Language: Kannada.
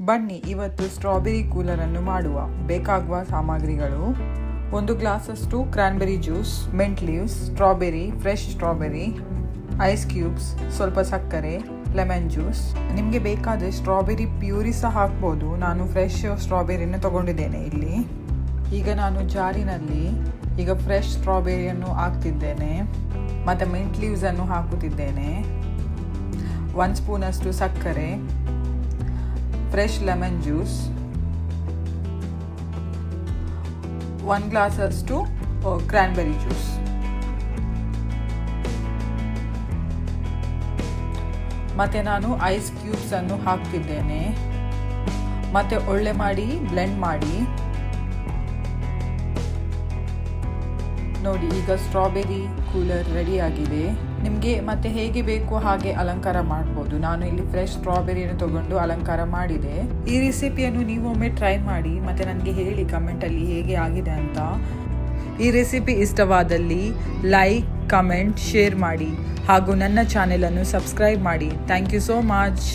ಬನ್ನಿ ಇವತ್ತು ಸ್ಟ್ರಾಬೆರಿ ಕೂಲರನ್ನು ಮಾಡುವ. ಬೇಕಾಗುವ ಸಾಮಗ್ರಿಗಳು: 1 ಗ್ಲಾಸಷ್ಟು cranberry juice, mint leaves, strawberry, fresh strawberry, ice cubes, ಸ್ವಲ್ಪ ಸಕ್ಕರೆ, ಲೆಮನ್ ಜ್ಯೂಸ್. ನಿಮಗೆ ಬೇಕಾದರೆ ಸ್ಟ್ರಾಬೆರಿ ಪ್ಯೂರಿ ಸಹ ಹಾಕ್ಬೋದು. ನಾನು ಫ್ರೆಶ್ ಸ್ಟ್ರಾಬೆರಿಯನ್ನು ತಗೊಂಡಿದ್ದೇನೆ ಇಲ್ಲಿ. ಈಗ ನಾನು ಜಾರಿನಲ್ಲಿ ಫ್ರೆಶ್ ಸ್ಟ್ರಾಬೆರಿಯನ್ನು ಹಾಕ್ತಿದ್ದೇನೆ ಮತ್ತು ಮೆಂಟ್ ಲೀವ್ಸನ್ನು ಹಾಕುತ್ತಿದ್ದೇನೆ. 1 ಸ್ಪೂನಷ್ಟು ಸಕ್ಕರೆ, ಫ್ರೆಶ್ ಲೆಮನ್ ಜ್ಯೂಸ್, 1 ಗ್ಲಾಸಷ್ಟು ಕ್ರಾನ್ಬೆರಿ ಜ್ಯೂಸ್. ಮತ್ತು ನಾನು ಐಸ್ ಕ್ಯೂಬ್ಸನ್ನು ಹಾಕ್ತಿದ್ದೇನೆ ಮತ್ತು ಒಳ್ಳೆ ಮಾಡಿ ಬ್ಲೆಂಡ್ ಮಾಡಿ. ನೋಡಿ, ಈಗ ಸ್ಟ್ರಾಬೆರಿ ಕೂಲರ್ ರೆಡಿಯಾಗಿದೆ. ನಿಮಗೆ ಮತ್ತೆ ಹೇಗೆ ಬೇಕು ಹಾಗೆ ಅಲಂಕಾರ ಮಾಡ್ಬೋದು. ನಾನು ಇಲ್ಲಿ ಫ್ರೆಶ್ ಸ್ಟ್ರಾಬೆರಿಯನ್ನು ತಗೊಂಡು ಅಲಂಕಾರ ಮಾಡಿದೆ. ಈ ರೆಸಿಪಿಯನ್ನು ನೀವು ಒಮ್ಮೆ ಟ್ರೈ ಮಾಡಿ ಮತ್ತು ನನಗೆ ಹೇಳಿ ಕಮೆಂಟಲ್ಲಿ ಹೇಗೆ ಆಗಿದೆ ಅಂತ. ಈ ರೆಸಿಪಿ ಇಷ್ಟವಾದಲ್ಲಿ ಲೈಕ್, ಕಮೆಂಟ್, ಶೇರ್ ಮಾಡಿ ಹಾಗೂ ನನ್ನ ಚಾನೆಲನ್ನು ಸಬ್ಸ್ಕ್ರೈಬ್ ಮಾಡಿ. Thank you so much.